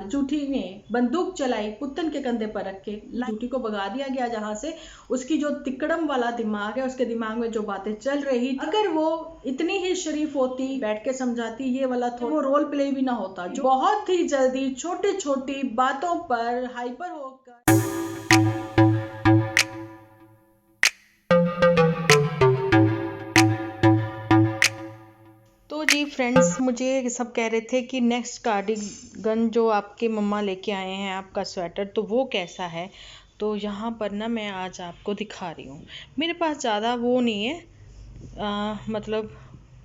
जूठी ने बंदूक चलाई पुतन के कंधे पर रख के, जूठी को भगा दिया गया जहां से। उसकी जो तिकड़म वाला दिमाग है, उसके दिमाग में जो बातें चल रही, अगर वो इतनी ही शरीफ होती, बैठ के समझाती ये वाला, तो वो रोल प्ले भी ना होता, जो बहुत ही जल्दी छोटी छोटी बातों पर हाइपर होकर। तो जी फ्रेंड्स, मुझे सब कह रहे थे कि नेक्स्ट कार्डिगन जो आपके मम्मा लेके आए हैं, आपका स्वेटर, तो वो कैसा है। तो यहाँ पर ना मैं आज आपको दिखा रही हूँ। मेरे पास ज़्यादा वो नहीं है, मतलब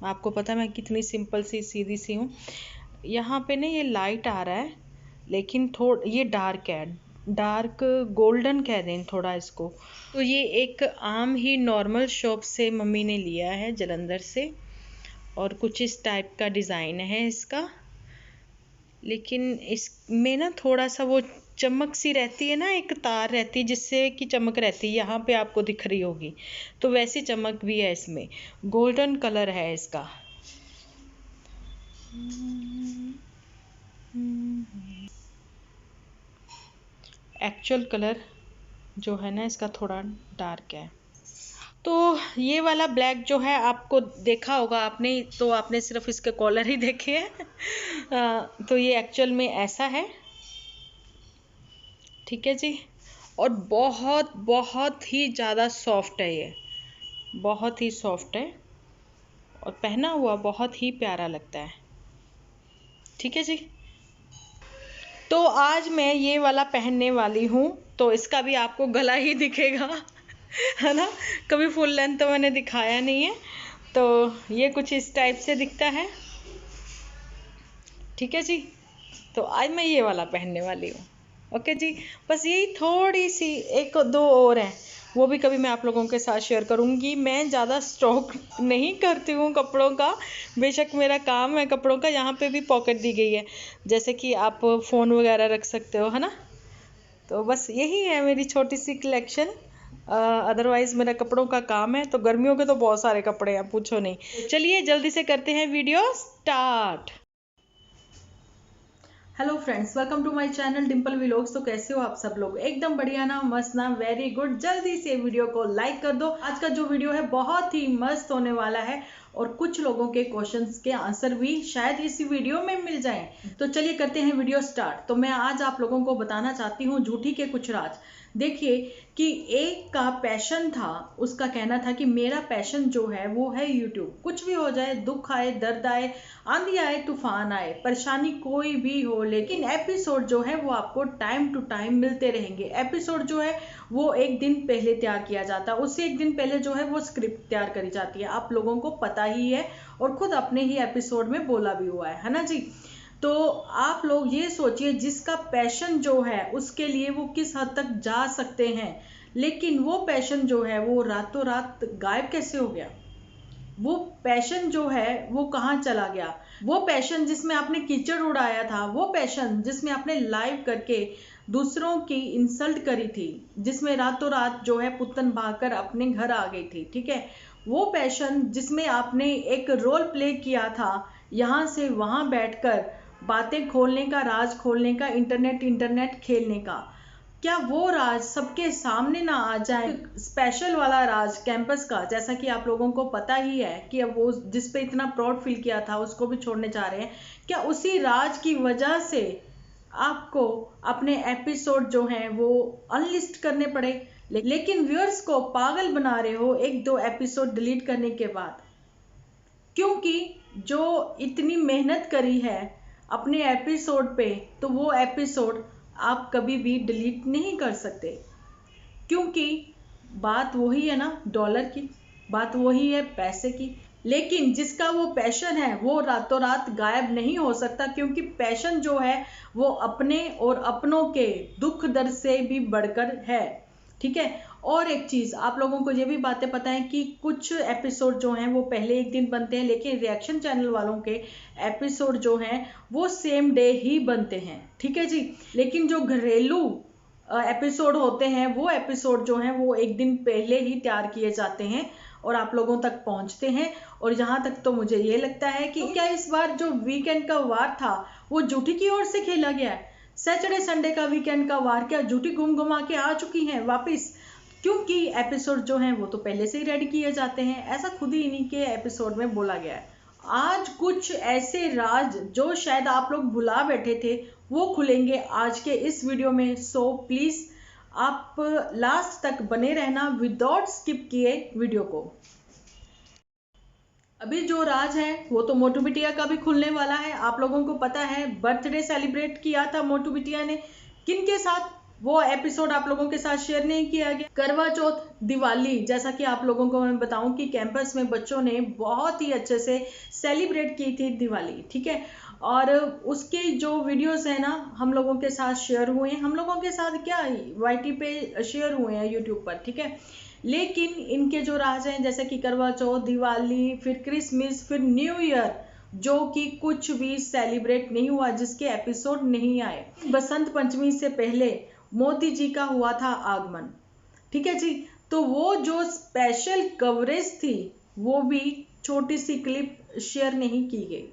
आपको पता है मैं कितनी सिंपल सी सीधी सी हूँ। यहाँ पे ना ये लाइट आ रहा है, लेकिन ये डार्क है, डार्क गोल्डन कह दें थोड़ा इसको। तो ये एक आम ही नॉर्मल शॉप से मम्मी ने लिया है, जलंधर से, और कुछ इस टाइप का डिज़ाइन है इसका। लेकिन इसमें ना थोड़ा सा वो चमक सी रहती है ना, एक तार रहती है जिससे कि चमक रहती है, यहाँ पे आपको दिख रही होगी, तो वैसी चमक भी है इसमें। गोल्डन कलर है इसका। एक्चुअल कलर जो है ना इसका थोड़ा डार्क है। तो ये वाला ब्लैक जो है आपको देखा होगा आपने, तो आपने सिर्फ इसके कॉलर ही देखे हैं। तो ये एक्चुअल में ऐसा है, ठीक है जी। और बहुत बहुत ही ज़्यादा सॉफ्ट है, ये बहुत ही सॉफ्ट है, और पहना हुआ बहुत ही प्यारा लगता है, ठीक है जी। तो आज मैं ये वाला पहनने वाली हूँ, तो इसका भी आपको गला ही दिखेगा है ना, कभी फुल लेंथ तो मैंने दिखाया नहीं है। तो ये कुछ इस टाइप से दिखता है, ठीक है जी। तो आज मैं ये वाला पहनने वाली हूँ, ओके जी। बस यही थोड़ी सी एक दो और हैं, वो भी कभी मैं आप लोगों के साथ शेयर करूँगी। मैं ज़्यादा स्टॉक नहीं करती हूँ कपड़ों का, बेशक मेरा काम है कपड़ों का। यहाँ पे भी पॉकेट दी गई है, जैसे कि आप फ़ोन वगैरह रख सकते हो, है ना। तो बस यही है मेरी छोटी सी कलेक्शन। अदरवाइज़ मेरा कपड़ों का काम है, तो गर्मियों के तो बहुत सारे कपड़े हैं, पूछो नहीं। चलिए जल्दी से करते हैं video start. Hello friends, welcome to my channel Dimple vlogs. तो कैसे हो आप सब लोग? एकदम बढ़िया ना, मस्त ना, वेरी गुड। जल्दी से वीडियो को लाइक कर दो। आज का जो वीडियो है बहुत ही मस्त होने वाला है, और कुछ लोगों के क्वेश्चंस के आंसर भी शायद इस वीडियो में मिल जाएं। तो चलिए करते हैं वीडियो स्टार्ट। तो मैं आज आप लोगों को बताना चाहती हूँ झूठी के कुछ राज। देखिए कि एक का पैशन था, उसका कहना था कि मेरा पैशन जो है वो है यूट्यूब। कुछ भी हो जाए, दुख आए, दर्द आए, आंधी आए, तूफान आए, परेशानी कोई भी हो, लेकिन एपिसोड जो है वो आपको टाइम टू टाइम मिलते रहेंगे। एपिसोड जो है वो एक दिन पहले तैयार किया जाता है, उससे एक दिन पहले जो है वो स्क्रिप्ट तैयार करी जाती है, आप लोगों को पता ही है, और खुद अपने ही एपिसोड में बोला भी हुआ है ना जी। तो आप लोग ये सोचिए, जिसका पैशन जो है उसके लिए वो किस हद तक जा सकते हैं, लेकिन वो पैशन जो है वो रातों रात गायब कैसे हो गया। वो पैशन जो है वो कहाँ चला गया। वो पैशन जिसमें आपने कीचड़ उड़ाया था, वो पैशन जिसमें आपने लाइव करके दूसरों की इंसल्ट करी थी, जिसमें रातों रात जो है पुतन भागकर अपने घर आ गई थी, ठीक है। वो पैशन जिसमें आपने एक रोल प्ले किया था, यहाँ से वहां बैठकर बातें खोलने का, राज खोलने का, इंटरनेट खेलने का, क्या वो राज सबके सामने ना आ जाए। स्पेशल वाला राज कैंपस का, जैसा कि आप लोगों को पता ही है कि अब वो जिस पे इतना प्राउड फील किया था उसको भी छोड़ने जा रहे हैं। क्या उसी राज की वजह से आपको अपने एपिसोड जो हैं वो अनलिस्ट करने पड़े, लेकिन व्यूअर्स को पागल बना रहे हो एक दो एपिसोड डिलीट करने के बाद, क्योंकि जो इतनी मेहनत करी है अपने एपिसोड पे, तो वो एपिसोड आप कभी भी डिलीट नहीं कर सकते, क्योंकि बात वही है ना, डॉलर की बात वही है, पैसे की। लेकिन जिसका वो पैशन है वो रातों रात गायब नहीं हो सकता, क्योंकि पैशन जो है वो अपने और अपनों के दुख दर्द से भी बढ़कर है, ठीक है। और एक चीज आप लोगों को ये भी बातें पता है कि कुछ एपिसोड जो हैं वो पहले एक दिन बनते हैं, लेकिन रिएक्शन चैनल वालों के एपिसोड जो हैं वो सेम डे ही बनते हैं, ठीक है जी। लेकिन जो घरेलू एपिसोड होते हैं, वो एपिसोड जो हैं वो एक दिन पहले ही तैयार किए जाते हैं और आप लोगों तक पहुंचते हैं। और यहाँ तक तो मुझे ये लगता है कि क्या इस बार जो वीकेंड का वार था वो झूठी की ओर से खेला गया है। सैटरडे संडे का वीकेंड का वार क्या जूटी घूम घुमा के आ चुकी हैं वापस, क्योंकि एपिसोड जो हैं वो तो पहले से ही रेडी किए जाते हैं, ऐसा खुद ही इन्हीं के एपिसोड में बोला गया है। आज कुछ ऐसे राज जो शायद आप लोग भुला बैठे थे वो खुलेंगे आज के इस वीडियो में, सो प्लीज आप लास्ट तक बने रहना विदाउट स्किप किए वीडियो को। अभी जो राज है वो तो मोटू बिटिया का भी खुलने वाला है। आप लोगों को पता है बर्थडे सेलिब्रेट किया था मोटू बिटिया ने, किन के साथ वो एपिसोड आप लोगों के साथ शेयर नहीं किया गया। करवा चौथ, दिवाली, जैसा कि आप लोगों को मैं बताऊं कि कैंपस में बच्चों ने बहुत ही अच्छे से सेलिब्रेट की थी दिवाली, ठीक है। और उसके जो वीडियोस है ना हम लोगों के साथ शेयर हुए हैं, हम लोगों के साथ क्या YT पे शेयर हुए हैं यूट्यूब पर, ठीक है। लेकिन इनके जो राज हैं जैसे कि करवा चौथ, दिवाली, फिर क्रिसमस, फिर न्यू ईयर, जो कि कुछ भी सेलिब्रेट नहीं हुआ, जिसके एपिसोड नहीं आए। बसंत पंचमी से पहले मोदी जी का हुआ था आगमन, ठीक है जी। तो वो जो स्पेशल कवरेज थी वो भी छोटी सी क्लिप शेयर नहीं की गई।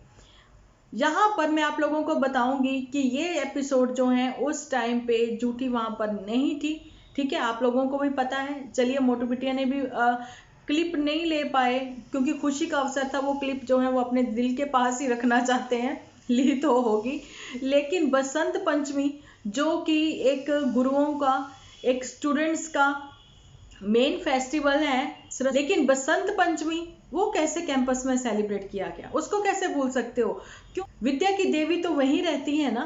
यहाँ पर मैं आप लोगों को बताऊंगी कि ये एपिसोड जो है उस टाइम पे जूठी वहां पर नहीं थी, ठीक है। आप लोगों को भी पता है। चलिए मोटू बिटिया ने भी क्लिप नहीं ले पाए क्योंकि खुशी का अवसर था, वो क्लिप जो है वो अपने दिल के पास ही रखना चाहते हैं, ली तो होगी। लेकिन बसंत पंचमी जो कि एक गुरुओं का, एक स्टूडेंट्स का मेन फेस्टिवल है, लेकिन बसंत पंचमी वो कैसे कैंपस में सेलिब्रेट किया गया, उसको कैसे भूल सकते हो। क्यों? विद्या की देवी तो वहीं रहती है ना,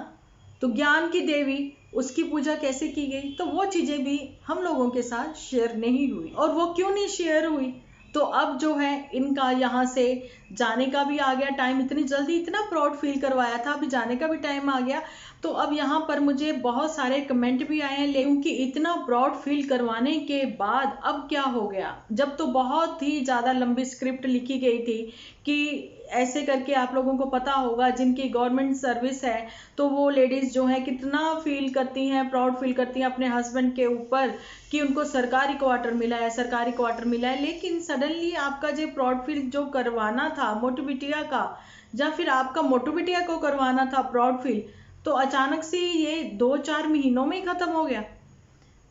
तो ज्ञान की देवी, उसकी पूजा कैसे की गई, तो वो चीजें भी हम लोगों के साथ शेयर नहीं हुई। और वो क्यों नहीं शेयर हुई, तो अब जो है इनका यहाँ से जाने का भी आ गया टाइम। इतनी जल्दी इतना प्राउड फील करवाया था, अभी जाने का भी टाइम आ गया। तो अब यहाँ पर मुझे बहुत सारे कमेंट भी आए हैं, लेकिन कि इतना प्राउड फील करवाने के बाद अब क्या हो गया, जब तो बहुत ही ज़्यादा लंबी स्क्रिप्ट लिखी गई थी कि ऐसे करके आप लोगों को पता होगा जिनकी गवर्नमेंट सर्विस है तो वो लेडीज जो है कितना फील करती हैं, प्राउड फील करती हैं अपने हस्बैंड के ऊपर कि उनको सरकारी क्वार्टर मिला है, सरकारी क्वार्टर मिला है। लेकिन सडनली आपका जो प्राउड फील जो करवाना था मोटू बिटिया का, या फिर आपका मोटू बिटिया को करवाना था प्राउड फील, तो अचानक से ये 2-4 महीनों में ही खत्म हो गया।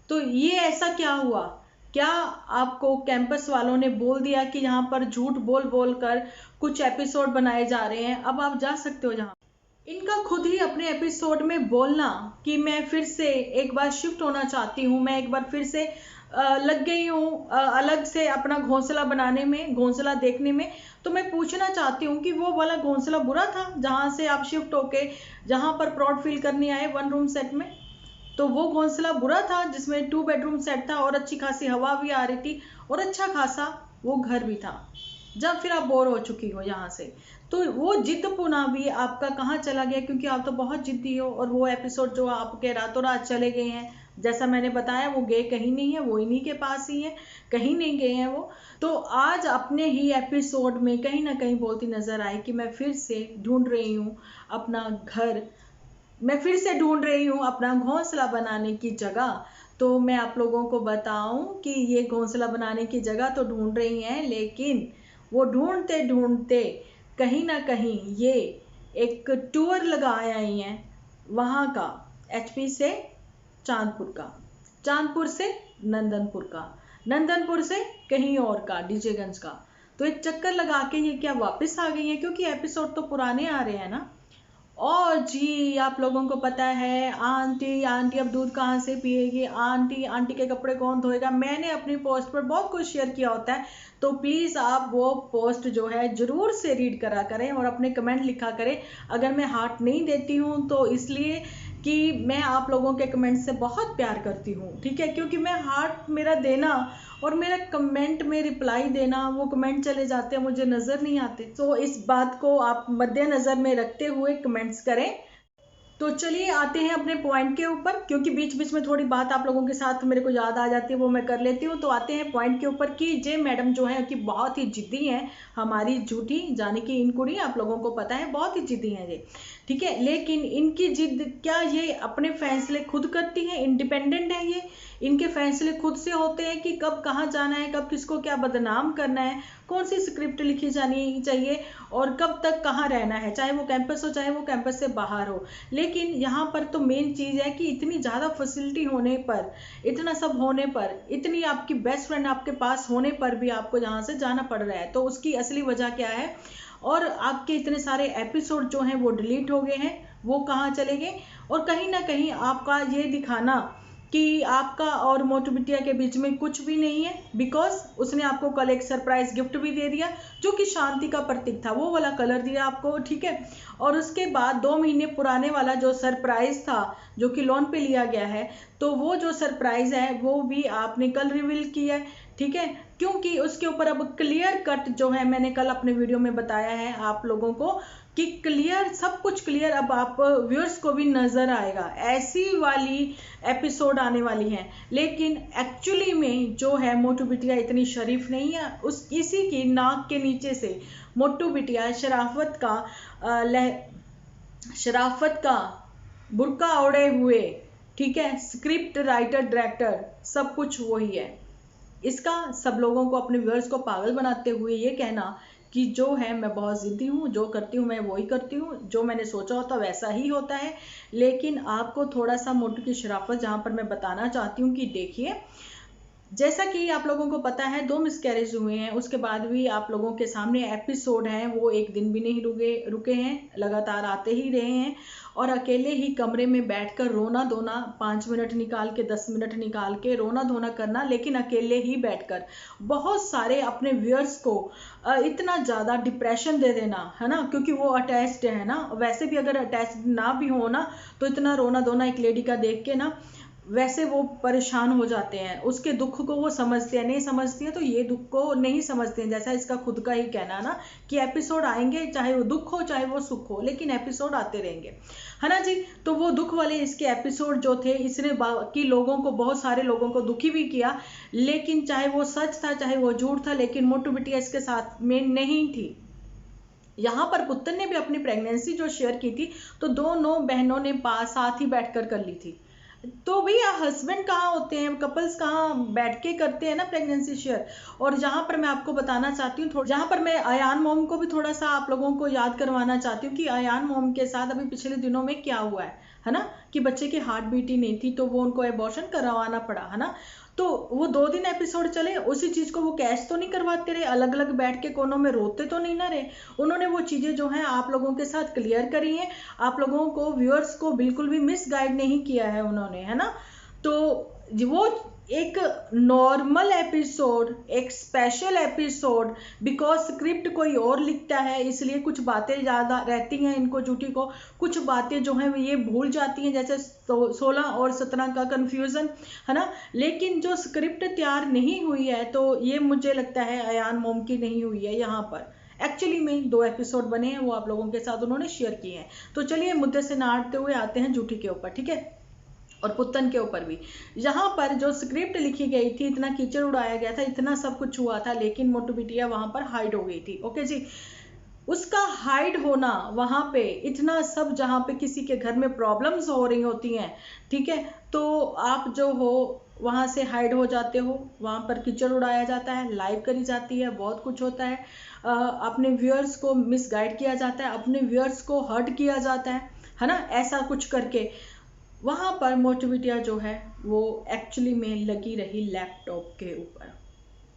तो ये ऐसा क्या हुआ? क्या आपको कैंपस वालों ने बोल दिया कि यहाँ पर झूठ बोल बोल कर कुछ एपिसोड बनाए जा रहे हैं, अब आप जा सकते हो जहाँ। इनका खुद ही अपने एपिसोड में बोलना कि मैं फिर से एक बार शिफ्ट होना चाहती हूँ, मैं एक बार फिर से लग गई हूँ अलग से अपना घोंसला बनाने में, घोंसला देखने में। तो मैं पूछना चाहती हूँ कि वो वाला घोंसला बुरा था जहाँ से आप शिफ्ट होके जहाँ पर प्राउड फील करने आए 1 रूम सेट में, तो वो घोंसला बुरा था जिसमें 2 बेडरूम सेट था और अच्छी खासी हवा भी आ रही थी और अच्छा खासा वो घर भी था। जब फिर आप बोर हो चुकी हो यहाँ से, तो वो जिद पुना भी आपका कहाँ चला गया, क्योंकि आप तो बहुत जिद्दी हो। और वो एपिसोड जो आपके रातों रात चले गए हैं, जैसा मैंने बताया वो गए कहीं नहीं है, वो इन्हीं के पास ही है, कहीं नहीं गए हैं वो। तो आज अपने ही एपिसोड में कहीं ना कहीं बोलती नजर आई कि मैं फिर से ढूंढ रही हूँ अपना घर, मैं फिर से ढूंढ रही हूँ अपना घोंसला बनाने की जगह। तो मैं आप लोगों को बताऊं कि ये घोंसला बनाने की जगह तो ढूंढ रही हैं, लेकिन वो ढूंढते ढूंढते कहीं ना कहीं ये एक टूर लगा आई हैं वहाँ का, HP से चांदपुर का, चांदपुर से नंदनपुर का, नंदनपुर से कहीं और का, डीजेगंज का। तो एक चक्कर लगा के ये क्या वापस आ गई है, क्योंकि एपिसोड तो पुराने आ रहे हैं ना। और जी आप लोगों को पता है आंटी आंटी अब दूध कहाँ से पिएगी, आंटी आंटी के कपड़े कौन धोएगा। मैंने अपनी पोस्ट पर बहुत कुछ शेयर किया होता है, तो प्लीज़ आप वो पोस्ट जो है ज़रूर से रीड करा करें और अपने कमेंट लिखा करें। अगर मैं हार्ट नहीं देती हूँ तो इसलिए कि मैं आप लोगों के कमेंट से बहुत प्यार करती हूँ, ठीक है। क्योंकि मैं हार्ट मेरा देना और मेरा कमेंट में रिप्लाई देना, वो कमेंट चले जाते हैं, मुझे नज़र नहीं आते। तो इस बात को आप मद्देनज़र में रखते हुए कमेंट्स करें। तो चलिए आते हैं अपने पॉइंट के ऊपर, क्योंकि बीच बीच में थोड़ी बात आप लोगों के साथ मेरे को याद आ जाती है, वो मैं कर लेती हूँ। तो आते हैं पॉइंट के ऊपर कि जे मैडम जो है कि बहुत ही जिद्दी हैं, हमारी झूठी जाने की इन कुड़ी आप लोगों को पता है बहुत ही जिद्दी हैं ये, ठीक है। लेकिन इनकी जिद क्या ये अपने फैसले खुद करती हैं, इंडिपेंडेंट है ये, इनके फैसले खुद से होते हैं कि कब कहाँ जाना है, कब किसको क्या बदनाम करना है। कौन सी स्क्रिप्ट लिखी जानी चाहिए और कब तक कहाँ रहना है, चाहे वो कैंपस हो चाहे वो कैंपस से बाहर हो। लेकिन यहाँ पर तो मेन चीज़ है कि इतनी ज़्यादा फैसिलिटी होने पर, इतना सब होने पर, इतनी आपकी बेस्ट फ्रेंड आपके पास होने पर भी आपको यहाँ से जाना पड़ रहा है, तो उसकी असली वजह क्या है। और आपके इतने सारे एपिसोड जो हैं वो डिलीट हो गए हैं, वो कहाँ चले गए। और कहीं ना कहीं आपका ये दिखाना कि आपका और मोटू बिटिया के बीच में कुछ भी नहीं है, बिकॉज उसने आपको कल एक सरप्राइज गिफ्ट भी दे दिया जो कि शांति का प्रतीक था, वो वाला कलर दिया आपको, ठीक है। और उसके बाद 2 महीने पुराने वाला जो सरप्राइज था जो कि लोन पे लिया गया है, तो वो जो सरप्राइज है वो भी आपने कल रिवील किया है, ठीक है। क्योंकि उसके ऊपर अब क्लियर कट जो है, मैंने कल अपने वीडियो में बताया है आप लोगों को कि क्लियर, सब कुछ क्लियर अब आप व्यूअर्स को भी नजर आएगा, ऐसी वाली एपिसोड आने वाली हैं। लेकिन एक्चुअली में जो है मोटू बिटिया इतनी शरीफ नहीं है, उस इसी की नाक के नीचे से मोटू बिटिया शराफत का बुर्का ओढ़े हुए, ठीक है, स्क्रिप्ट राइटर डायरेक्टर सब कुछ वही है। इसका सब लोगों को, अपने व्यूअर्स को पागल बनाते हुए ये कहना कि जो है मैं बहुत जिद्दी हूँ, जो करती हूँ मैं वही करती हूँ, जो मैंने सोचा होता वैसा ही होता है। लेकिन आपको थोड़ा सा मोटू की शराफत जहाँ पर मैं बताना चाहती हूँ कि देखिए, जैसा कि आप लोगों को पता है 2 मिसकैरेज हुए हैं, उसके बाद भी आप लोगों के सामने एपिसोड हैं वो एक दिन भी नहीं रुके हैं, लगातार आते ही रहे हैं। और अकेले ही कमरे में बैठकर रोना धोना, 5 मिनट निकाल के 10 मिनट निकाल के रोना धोना करना, लेकिन अकेले ही बैठकर बहुत सारे अपने व्यूअर्स को इतना ज़्यादा डिप्रेशन दे देना, है ना, क्योंकि वो अटैच्ड है ना। वैसे भी अगर अटैच्ड ना भी हो ना, तो इतना रोना धोना एक लेडी का देख के ना, वैसे वो परेशान हो जाते हैं, उसके दुख को वो समझते हैं, नहीं समझती है तो ये दुख को नहीं समझते हैं। जैसा इसका खुद का ही कहना ना कि एपिसोड आएंगे, चाहे वो दुख हो चाहे वो सुख हो, लेकिन एपिसोड आते रहेंगे, है ना जी। तो वो दुख वाले इसके एपिसोड जो थे, इसने बाकी लोगों को, बहुत सारे लोगों को दुखी भी किया, लेकिन चाहे वो सच था चाहे वो झूठ था, लेकिन मोटू बिटिया इसके साथ में नहीं थी। यहाँ पर पुत्तन ने भी अपनी प्रेगनेंसी जो शेयर की थी, तो दोनों बहनों ने साथ ही बैठकर कर ली थी। तो भैया हस्बैंड कहाँ होते हैं, कपल्स कहाँ बैठ के करते हैं ना प्रेगनेंसी शेयर। और जहाँ पर मैं आपको बताना चाहती हूँ, जहाँ पर मैं अयान मोम को भी थोड़ा सा आप लोगों को याद करवाना चाहती हूँ कि अयान मोम के साथ अभी पिछले दिनों में क्या हुआ है ना, कि बच्चे की हार्ट बीट ही नहीं थी, तो वो उनको एबॉर्शन करवाना पड़ा, है ना। तो वो 2 दिन एपिसोड चले, उसी चीज को वो कैश तो नहीं करवाते रहे, अलग अलग बैठ के कोनों में रोते तो नहीं ना रहे। उन्होंने वो चीजें जो हैं आप लोगों के साथ क्लियर करी हैं, आप लोगों को, व्यूअर्स को बिल्कुल भी मिसगाइड नहीं किया है उन्होंने, है ना। तो वो एक नॉर्मल एपिसोड, एक स्पेशल एपिसोड, बिकॉज स्क्रिप्ट कोई और लिखता है इसलिए कुछ बातें ज़्यादा रहती हैं इनको झूठी को, कुछ बातें जो हैं ये भूल जाती हैं, जैसे 16 और 17 का कंफ्यूजन, है ना। लेकिन जो स्क्रिप्ट तैयार नहीं हुई है, तो ये मुझे लगता है अयान मोम की नहीं हुई है। यहाँ पर एक्चुअली में 2 एपिसोड बने हैं, वो आप लोगों के साथ उन्होंने शेयर किए हैं। तो चलिए मुद्दे से ना हटते हुए आते हैं झूठी के ऊपर, ठीक है, और पुत्तन के ऊपर भी। यहाँ पर जो स्क्रिप्ट लिखी गई थी, इतना कीचड़ उड़ाया गया था, इतना सब कुछ हुआ था, लेकिन मोटू बिटिया वहां पर हाइड हो गई थी, ओके जी। उसका हाइड होना वहां पे, इतना सब, जहां पे किसी के घर में प्रॉब्लम्स हो रही होती हैं, ठीक है, तो आप जो हो वहां से हाइड हो जाते हो, वहां पर कीचड़ उड़ाया जाता है, लाइव करी जाती है, बहुत कुछ होता है, अपने व्यूअर्स को मिसगाइड किया जाता है, अपने व्यूअर्स को हर्ट किया जाता है ना, ऐसा कुछ करके। वहां पर मोटू बिटिया जो है वो एक्चुअली में लगी रही लैपटॉप के ऊपर,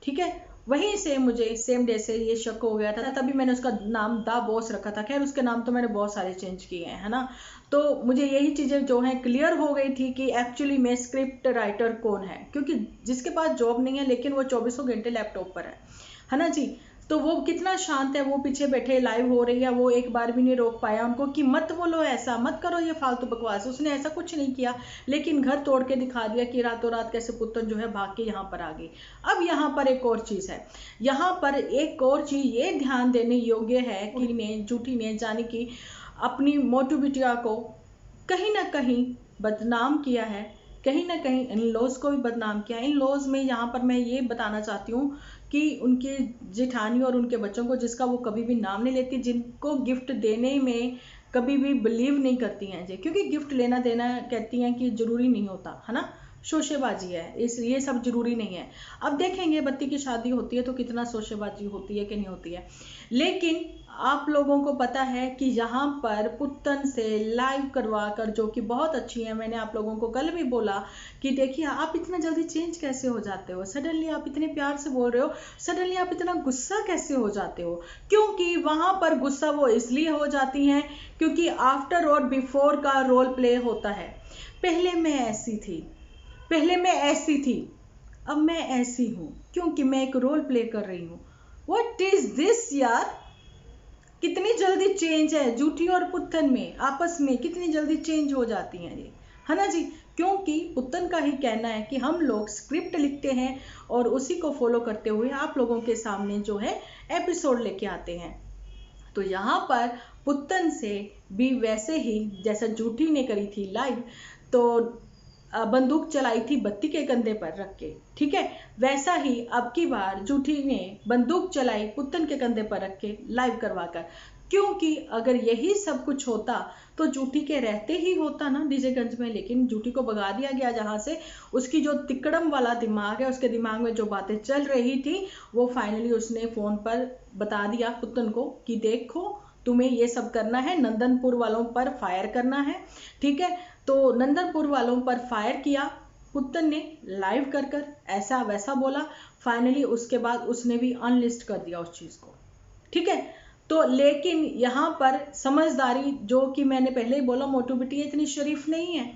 ठीक है। वहीं से मुझे सेम डे से ये शक हो गया था, तभी मैंने उसका नाम दा बॉस रखा था। खैर उसके नाम तो मैंने बहुत सारे चेंज किए हैं, है ना। तो मुझे यही चीजें जो है क्लियर हो गई थी कि एक्चुअली में स्क्रिप्ट राइटर कौन है, क्योंकि जिसके पास जॉब नहीं है लेकिन वो 24 घंटे लैपटॉप पर है ना जी। तो वो कितना शांत है, वो पीछे बैठे, लाइव हो रही है, वो एक बार भी नहीं रोक पाया उनको कि मत बोलो, ऐसा मत करो, ये फालतू बकवास। उसने ऐसा कुछ नहीं किया, लेकिन घर तोड़ के दिखा दिया कि रातों रात कैसे पुत्तन जो है भाग के यहाँ पर आ गई। अब यहाँ पर एक और चीज है, यहाँ पर एक और चीज ये ध्यान देने योग्य है कि झूठी ने जाने की अपनी मोटू बिटिया को कहीं ना कहीं बदनाम किया है, कहीं ना कहीं इन लॉज को भी बदनाम किया। इन लॉज में यहाँ पर मैं ये बताना चाहती हूँ कि उनके जेठानी और उनके बच्चों को, जिसका वो कभी भी नाम नहीं लेती, जिनको गिफ्ट देने में कभी भी बिलीव नहीं करती हैं जी, क्योंकि गिफ्ट लेना देना कहती हैं कि जरूरी नहीं होता, है ना। शोशेबाजी है, इस ये सब जरूरी नहीं है। अब देखेंगे बत्ती की शादी होती है तो कितना शोशेबाजी होती है कि नहीं होती है। लेकिन आप लोगों को पता है कि यहाँ पर पुत्तन से लाइव करवा कर, जो कि बहुत अच्छी है, मैंने आप लोगों को कल भी बोला कि देखिए आप इतना जल्दी चेंज कैसे हो जाते हो, सडनली आप इतने प्यार से बोल रहे हो, सडनली आप इतना गुस्सा कैसे हो जाते हो। क्योंकि वहां पर गुस्सा वो इसलिए हो जाती हैं क्योंकि आफ्टर और बिफोर का रोल प्ले होता है। पहले मैं ऐसी थी, पहले मैं ऐसी थी, अब मैं ऐसी हूं, क्योंकि मैं एक रोल प्ले कर रही हूं। व्हाट इज दिस यार, कितनी जल्दी चेंज है जूठी और पुत्तन में, आपस में कितनी जल्दी चेंज हो जाती हैं ये, है ना जी। क्योंकि पुत्तन का ही कहना है कि हम लोग स्क्रिप्ट लिखते हैं और उसी को फॉलो करते हुए आप लोगों के सामने जो है एपिसोड लेके आते हैं। तो यहाँ पर पुत्तन से भी वैसे ही जैसा जूठी ने करी थी लाइव, तो बंदूक चलाई थी बत्ती के कंधे पर रख के, ठीक है, वैसा ही अब की बार जूठी ने बंदूक चलाई पुत्तन के कंधे पर रख के लाइव करवाकर। क्योंकि अगर यही सब कुछ होता तो जूठी के रहते ही होता ना डीजेगंज में, लेकिन जूठी को भगा दिया गया जहां से। उसकी जो तिकड़म वाला दिमाग है, उसके दिमाग में जो बातें चल रही थी वो फाइनली उसने फोन पर बता दिया पुत्तन को कि देखो तुम्हें ये सब करना है, नंदनपुर वालों पर फायर करना है, ठीक है। तो नंदनपुर वालों पर फायर किया पुत्तन ने लाइव कर कर, ऐसा वैसा बोला। फाइनली उसके बाद उसने भी अनलिस्ट कर दिया उस चीज को, ठीक है। तो लेकिन यहाँ पर समझदारी, जो कि मैंने पहले ही बोला, मोटू बिटिया इतनी शरीफ नहीं है।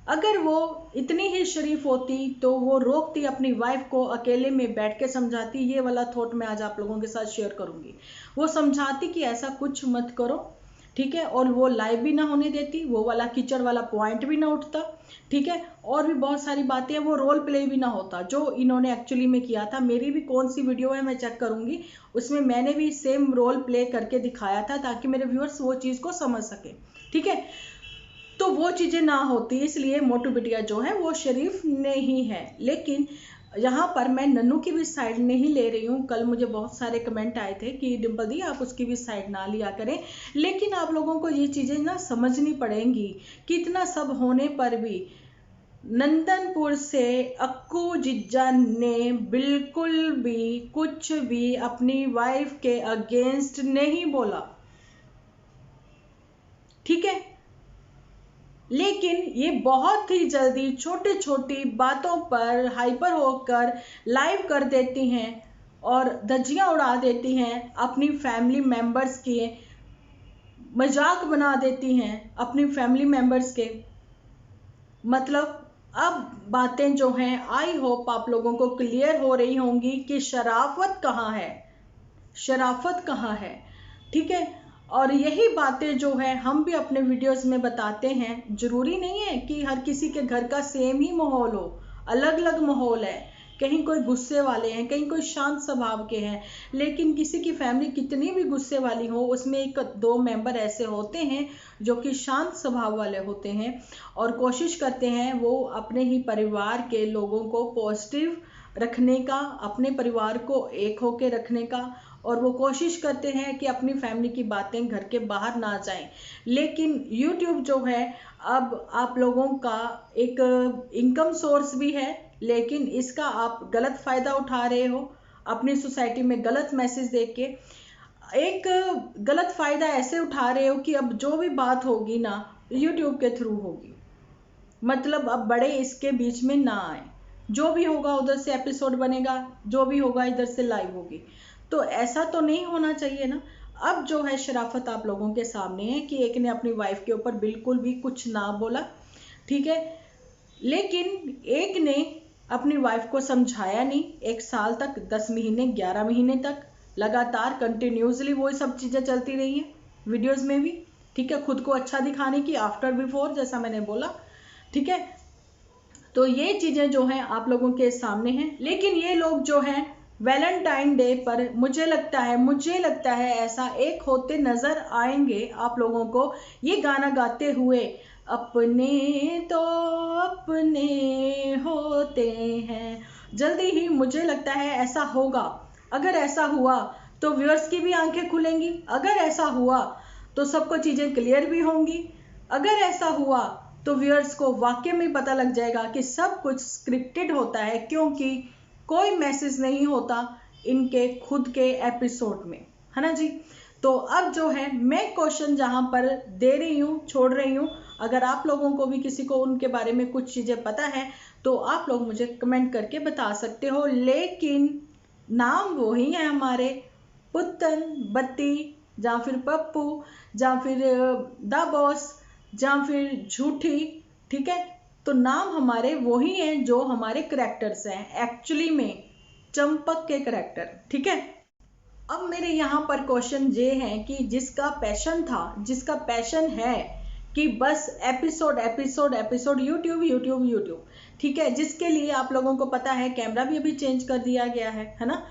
अगर वो इतनी ही शरीफ होती तो वो रोकती, अपनी वाइफ को अकेले में बैठ के समझाती। ये वाला थॉट मैं आज आप लोगों के साथ शेयर करूंगी। वो समझाती कि ऐसा कुछ मत करो, ठीक है, और वो लाइव भी ना होने देती, वो वाला कीचड़ वाला पॉइंट भी ना उठता, ठीक है, और भी बहुत सारी बातें, वो रोल प्ले भी ना होता जो इन्होंने एक्चुअली में किया था। मेरी भी कौन सी वीडियो है मैं चेक करूंगी, उसमें मैंने भी सेम रोल प्ले करके दिखाया था ताकि मेरे व्यूअर्स वो चीज को समझ सके, ठीक है। तो वो चीजें ना होती, इसलिए मोटू बिटिया जो है वो शरीफ नहीं है। लेकिन यहाँ पर मैं नन्नू की भी साइड नहीं ले रही हूँ। कल मुझे बहुत सारे कमेंट आए थे कि डिम्पल दी आप उसकी भी साइड ना लिया करें, लेकिन आप लोगों को ये चीजें ना समझनी पड़ेंगी कि इतना सब होने पर भी नंदनपुर से अक्कू जिज्जा ने बिल्कुल भी कुछ भी अपनी वाइफ के अगेंस्ट नहीं बोला, ठीक है। लेकिन ये बहुत ही जल्दी छोटी छोटी बातों पर हाइपर होकर लाइव कर देती हैं और धज्जियां उड़ा देती हैं, अपनी फैमिली मेंबर्स के मजाक बना देती हैं, अपनी फैमिली मेंबर्स के। मतलब अब बातें जो हैं, आई होप आप लोगों को क्लियर हो रही होंगी कि शराफत कहाँ है, शराफत कहाँ है, ठीक है। और यही बातें जो है हम भी अपने वीडियोस में बताते हैं। जरूरी नहीं है कि हर किसी के घर का सेम ही माहौल हो, अलग अलग माहौल है। कहीं कोई गुस्से वाले हैं, कहीं कोई शांत स्वभाव के हैं, लेकिन किसी की फैमिली कितनी भी गुस्से वाली हो, उसमें एक दो मेंबर ऐसे होते हैं जो कि शांत स्वभाव वाले होते हैं और कोशिश करते हैं वो अपने ही परिवार के लोगों को पॉजिटिव रखने का, अपने परिवार को एक होके रखने का, और वो कोशिश करते हैं कि अपनी फैमिली की बातें घर के बाहर ना जाएं। लेकिन YouTube जो है अब आप लोगों का एक इनकम सोर्स भी है, लेकिन इसका आप गलत फायदा उठा रहे हो। अपनी सोसाइटी में गलत मैसेज देख के एक गलत फायदा ऐसे उठा रहे हो कि अब जो भी बात होगी ना YouTube के थ्रू होगी, मतलब अब बड़े इसके बीच में ना आए। जो भी होगा उधर से एपिसोड बनेगा, जो भी होगा इधर से लाइव होगी। तो ऐसा तो नहीं होना चाहिए ना। अब जो है शराफत आप लोगों के सामने है कि एक ने अपनी वाइफ के ऊपर बिल्कुल भी कुछ ना बोला, ठीक है, लेकिन एक ने अपनी वाइफ को समझाया नहीं। 1 साल तक, 10 महीने, 11 महीने तक लगातार कंटिन्यूसली वो सब चीजें चलती रही हैं वीडियोस में भी, ठीक है, खुद को अच्छा दिखाने की, आफ्टर बिफोर जैसा मैंने बोला, ठीक है। तो ये चीजें जो हैं आप लोगों के सामने हैं। लेकिन ये लोग जो हैं वैलेंटाइन डे पर मुझे लगता है ऐसा एक होते नजर आएंगे आप लोगों को, ये गाना गाते हुए, अपने तो अपने होते हैं। जल्दी ही मुझे लगता है ऐसा होगा। अगर ऐसा हुआ तो व्यूअर्स की भी आंखें खुलेंगी, अगर ऐसा हुआ तो सबको चीजें क्लियर भी होंगी, अगर ऐसा हुआ तो व्यूअर्स को वाकई में पता लग जाएगा कि सब कुछ स्क्रिप्टेड होता है, क्योंकि कोई मैसेज नहीं होता इनके खुद के एपिसोड में, है ना जी। तो अब जो है मैं क्वेश्चन जहां पर दे रही हूँ, छोड़ रही हूँ, अगर आप लोगों को भी किसी को उनके बारे में कुछ चीजें पता है तो आप लोग मुझे कमेंट करके बता सकते हो। लेकिन नाम वही है हमारे, पुत्तन, बत्ती, या फिर पप्पू, या फिर द बॉस, या फिर झूठी, ठीक है। तो नाम हमारे वही हैं जो हमारे करेक्टर्स हैं एक्चुअली में, चंपक के करेक्टर, ठीक है। अब मेरे यहाँ पर क्वेश्चन ये है कि जिसका पैशन था, जिसका पैशन है कि बस episode episode episode, YouTube YouTube YouTube, ठीक है, जिसके लिए आप लोगों को पता है कैमरा भी अभी चेंज कर दिया गया है ना।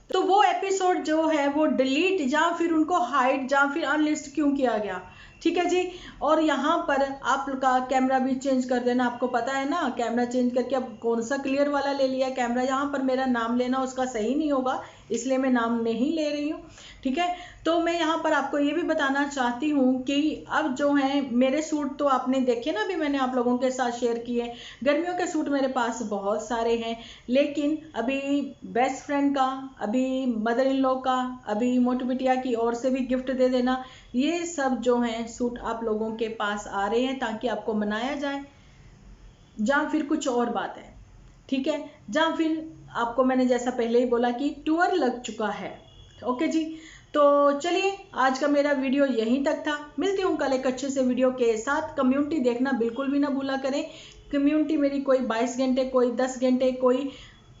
तो वो एपिसोड जो है वो डिलीट या फिर उनको हाइड या फिर अनलिस्ट क्यों किया गया, ठीक है जी। और यहाँ पर आपका कैमरा भी चेंज कर देना, आपको पता है ना, कैमरा चेंज करके अब कौन सा क्लियर वाला ले लिया कैमरा। यहाँ पर मेरा नाम लेना उसका सही नहीं होगा, इसलिए मैं नाम नहीं ले रही हूँ, ठीक है। तो मैं यहाँ पर आपको ये भी बताना चाहती हूँ कि अब जो है मेरे सूट तो आपने देखे ना, अभी मैंने आप लोगों के साथ शेयर किए। गर्मियों के सूट मेरे पास बहुत सारे हैं, लेकिन अभी बेस्ट फ्रेंड का, अभी मदर इन लॉ का, अभी मोटी बिटिया की ओर से भी गिफ्ट दे देना, ये सब जो हैं सूट आप लोगों के पास आ रहे हैं ताकि आपको मनाया जाए, या फिर कुछ और बात है, ठीक है। या फिर आपको मैंने जैसा पहले ही बोला कि टूर लग चुका है, ओके जी। तो चलिए आज का मेरा वीडियो यहीं तक था, मिलती हूँ कल एक अच्छे से वीडियो के साथ। कम्युनिटी देखना बिल्कुल भी ना भूला करें, कम्युनिटी मेरी कोई 22 घंटे, कोई 10 घंटे, कोई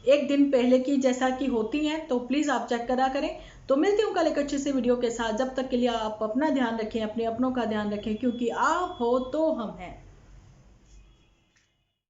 एक दिन पहले की जैसा कि होती हैं, तो प्लीज़ आप चेक करा करें। तो मिलती हूँ कल एक अच्छे से वीडियो के साथ, जब तक के लिए आप अपना ध्यान रखें, अपने अपनों का ध्यान रखें, क्योंकि आप हो तो हम हैं।